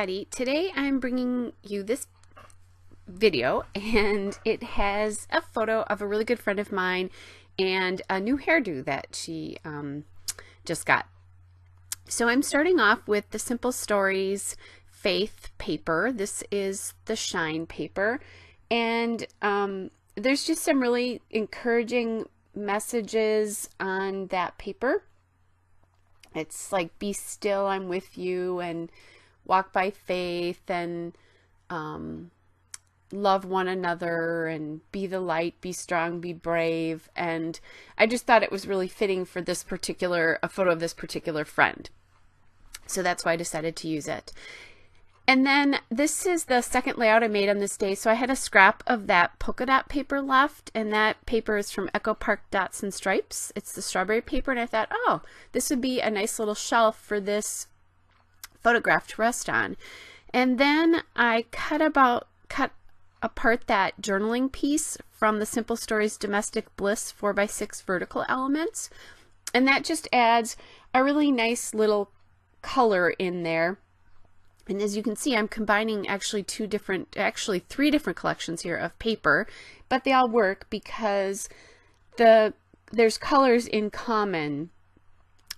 everybody. Today I'm bringing you this video and it has a photo of a really good friend of mine and a new hairdo that she just got. So I'm starting off with the Simple Stories Faith paper. This is the shine paper, and there's just some really encouraging messages on that paper. It's like, be still, I'm with you, and walk by faith, and love one another, and be the light, be strong, be brave. And I just thought it was really fitting for this particular, a photo of this particular friend. So that's why I decided to use it. And then this is the second layout I made on this day. So I had a scrap of that polka dot paper left, and that paper is from Echo Park Dots and Stripes. It's the strawberry paper, and I thought, oh, this would be a nice little shelf for this photograph to rest on. And then I cut apart that journaling piece from the Simple Stories Domestic Bliss 4x6 vertical elements, and that just adds a really nice little color in there. And as you can see, I'm combining actually three different collections here of paper, but they all work because there's colors in common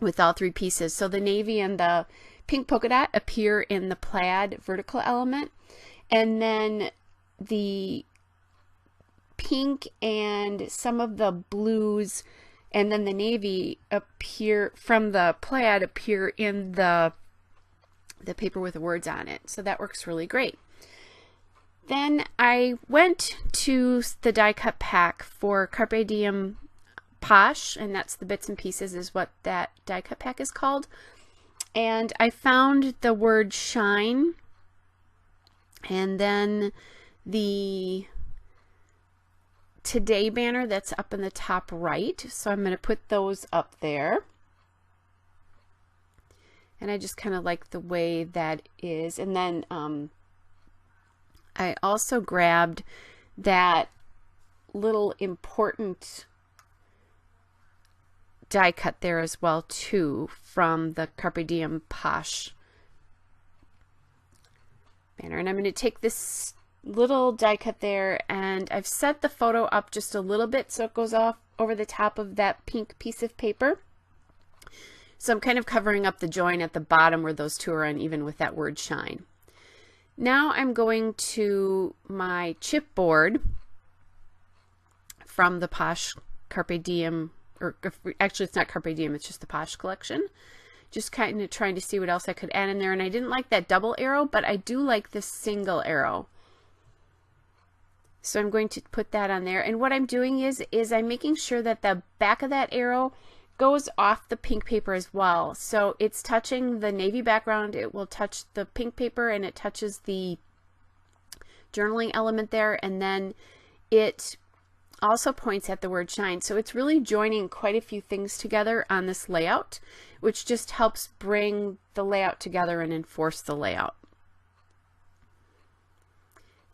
with all three pieces. So the navy and the pink polka dot appear in the plaid vertical element, and then the pink and some of the blues and then the navy appear from the plaid appear in the paper with the words on it. So that works really great. Then I went to the die cut pack for Carpe Diem Posh, and that's the bits and pieces is what that die cut pack is called. And I found the word shine, and then the today banner that's up in the top right. So I'm going to put those up there. And I just kind of like the way that is. And then I also grabbed that little important die cut there as well too, from the Carpe Diem Posh banner. And I'm going to take this little die cut there, and I've set the photo up just a little bit so it goes off over the top of that pink piece of paper. So I'm kind of covering up the join at the bottom where those two are uneven with that word shine. Now I'm going to my chipboard from the Posh Carpe Diem, or actually it's not Carpe Diem, it's just the Posh collection. Just kind of trying to see what else I could add in there, and I didn't like that double arrow, but I do like this single arrow. So I'm going to put that on there, and what I'm doing is I'm making sure that the back of that arrow goes off the pink paper as well. So it's touching the navy background, it will touch the pink paper, and it touches the journaling element there, and then it also points at the word shine. So it's really joining quite a few things together on this layout, which just helps bring the layout together and enforce the layout.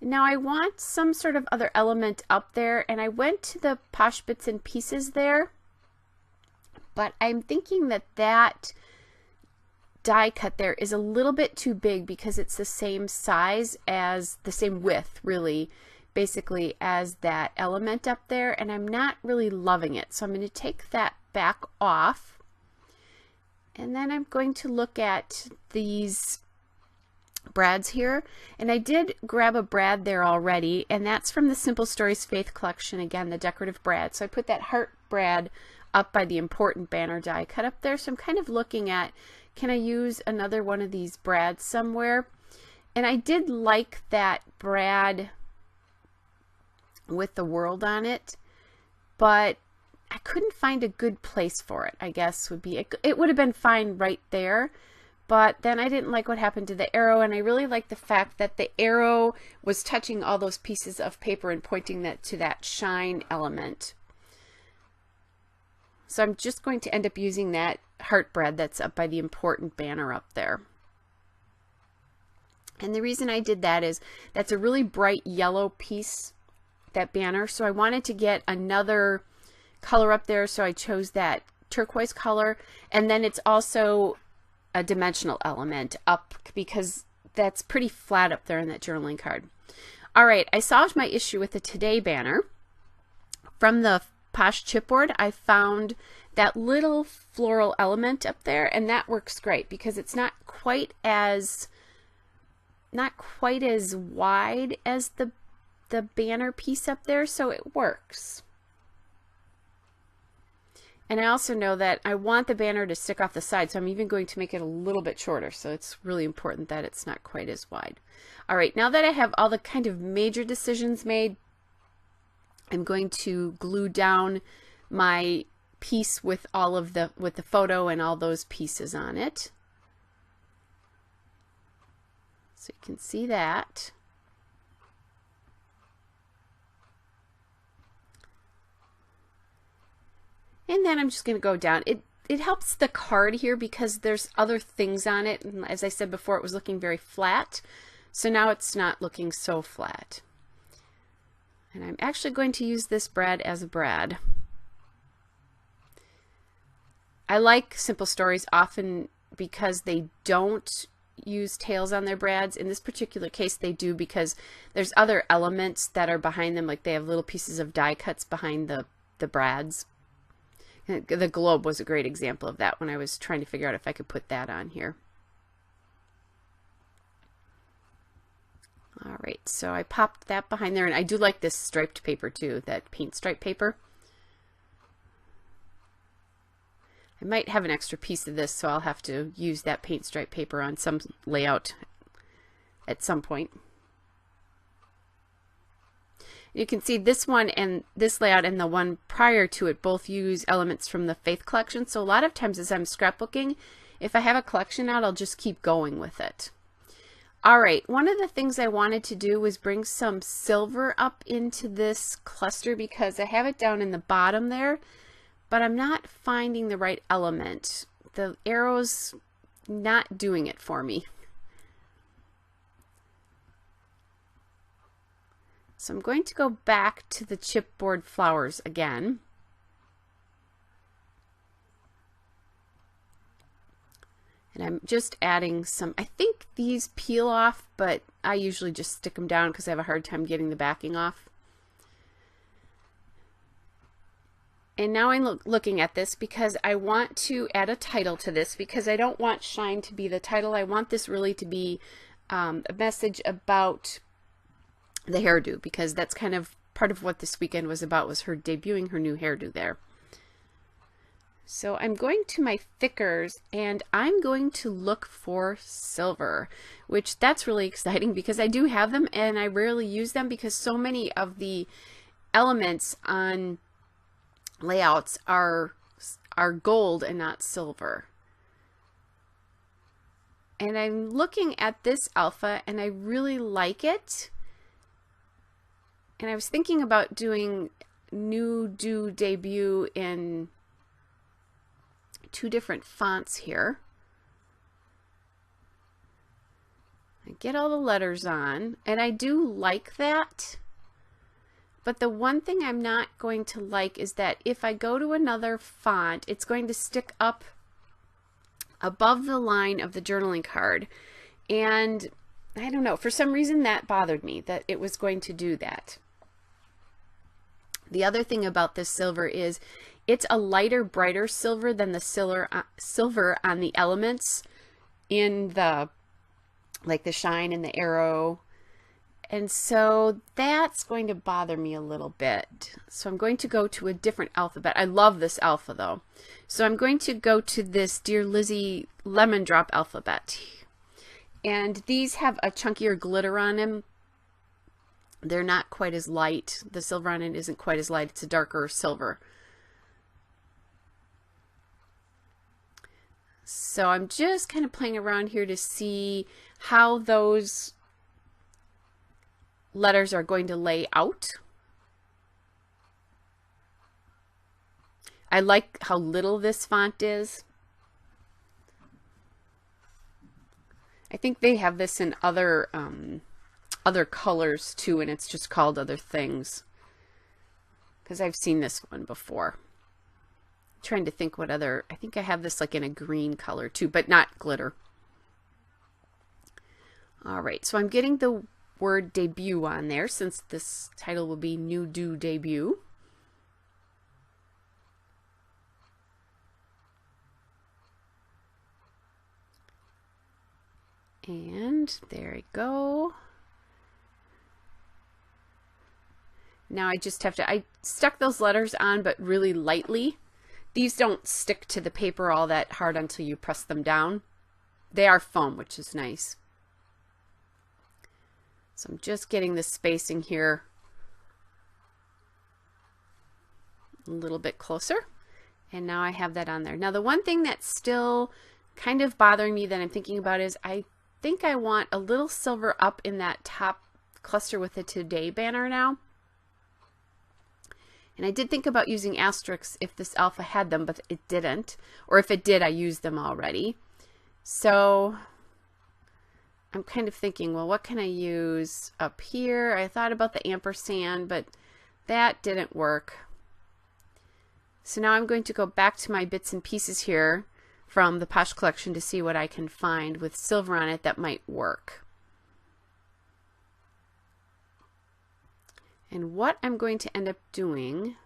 Now I want some sort of other element up there, and I went to the Posh Bits and Pieces there, but I'm thinking that that die cut there is a little bit too big because it's the same size as, the same width really, basically, as that element up there, and I'm not really loving it. So I'm going to take that back off, and then I'm going to look at these brads here, and I did grab a brad there already, and that's from the Simple Stories Faith collection, again, the decorative brad. So I put that heart brad up by the important banner die cut up there. So I'm kind of looking at, can I use another one of these brads somewhere? And I did like that brad with the world on it, but I couldn't find a good place for it, I guess would be. It would have been fine right there, but then I didn't like what happened to the arrow, and I really like the fact that the arrow was touching all those pieces of paper and pointing that to that shine element. So I'm just going to end up using that heart brad that's up by the important banner up there. And the reason I did that is that's a really bright yellow piece, that banner, so I wanted to get another color up there, so I chose that turquoise color. And then it's also a dimensional element up because that's pretty flat up there in that journaling card. All right, I solved my issue with the Today banner. From the Posh chipboard, I found that little floral element up there, and that works great because it's not quite as wide as the banner piece up there, so it works. And I also know that I want the banner to stick off the side, so I'm even going to make it a little bit shorter, so it's really important that it's not quite as wide. All right, now that I have all the kind of major decisions made, I'm going to glue down my piece with all of the photo and all those pieces on it. So you can see that. And then I'm just going to go down. It helps the card here because there's other things on it. And as I said before, it was looking very flat. So now it's not looking so flat. And I'm actually going to use this brad as a brad. I like Simple Stories often because they don't use tails on their brads. In this particular case, they do because there's other elements that are behind them, like they have little pieces of die cuts behind the brads. The globe was a great example of that when I was trying to figure out if I could put that on here. All right, so I popped that behind there, and I do like this striped paper too, that paint stripe paper. I might have an extra piece of this, so I'll have to use that paint stripe paper on some layout at some point. You can see this one and this layout and the one prior to it both use elements from the Faith collection. So a lot of times as I'm scrapbooking, if I have a collection out, I'll just keep going with it. All right, one of the things I wanted to do was bring some silver up into this cluster because I have it down in the bottom there, but I'm not finding the right element. The arrow's not doing it for me. So I'm going to go back to the chipboard flowers again. And I'm just adding some, I think these peel off, but I usually just stick them down because I have a hard time getting the backing off. And now I'm looking at this because I want to add a title to this because I don't want Shine to be the title. I want this really to be a message about the hairdo, because that's kind of part of what this weekend was about, was her debuting her new hairdo there. So I'm going to my thickers and I'm going to look for silver, which that's really exciting because I do have them and I rarely use them because so many of the elements on layouts are gold and not silver. And I'm looking at this alpha and I really like it. And I was thinking about doing new debut in 2 different fonts here. I get all the letters on, and I do like that. But the one thing I'm not going to like is that if I go to another font, it's going to stick up above the line of the journaling card. And I don't know, for some reason that bothered me, that it was going to do that. The other thing about this silver is it's a lighter, brighter silver than the silver on the elements in the, like the shine and the arrow. And so that's going to bother me a little bit. So I'm going to go to a different alphabet. I love this alpha though. So I'm going to go to this Dear Lizzie Lemon Drop alphabet. And these have a chunkier glitter on them. They're not quite as light. The silver on it isn't quite as light. It's a darker silver. So I'm just kind of playing around here to see how those letters are going to lay out. I like how little this font is. I think they have this in other colors too, and it's just called Other Things, because I've seen this one before. I'm trying to think what other, I think I have this like in a green color too, but not glitter. All right, so I'm getting the word debut on there since this title will be New Do Debut. And there we go. Now I just have to, I stuck those letters on, but really lightly. These don't stick to the paper all that hard until you press them down. They are foam, which is nice. So I'm just getting the spacing here a little bit closer. And now I have that on there. Now the one thing that's still kind of bothering me that I'm thinking about is I think I want a little silver up in that top cluster with the Today banner now. And I did think about using asterisks if this alpha had them, but it didn't. Or if it did, I used them already. So I'm kind of thinking, well, what can I use up here? I thought about the ampersand, but that didn't work. So now I'm going to go back to my bits and pieces here from the Posh collection to see what I can find with silver on it that might work. And what I'm going to end up doing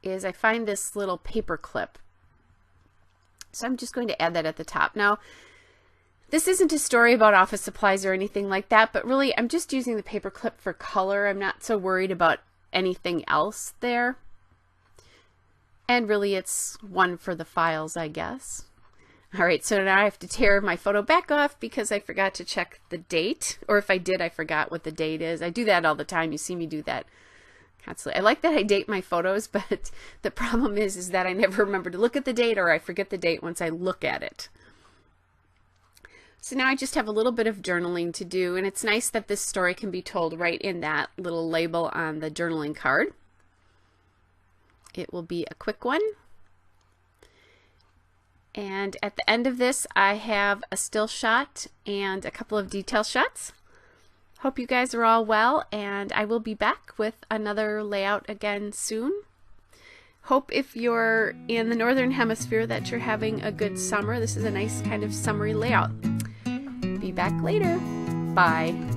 is I find this little paper clip. So I'm just going to add that at the top. Now, this isn't a story about office supplies or anything like that, but really I'm just using the paper clip for color. I'm not so worried about anything else there. And really it's one for the files, I guess. All right, so now I have to tear my photo back off because I forgot to check the date. Or if I did, I forgot what the date is. I do that all the time. You see me do that constantly. I like that I date my photos, but the problem is that I never remember to look at the date, or I forget the date once I look at it. So now I just have a little bit of journaling to do, and it's nice that this story can be told right in that little label on the journaling card. It will be a quick one. And at the end of this, I have a still shot and a couple of detail shots. Hope you guys are all well, and I will be back with another layout again soon. Hope if you're in the Northern Hemisphere that you're having a good summer. This is a nice kind of summery layout. Be back later. Bye.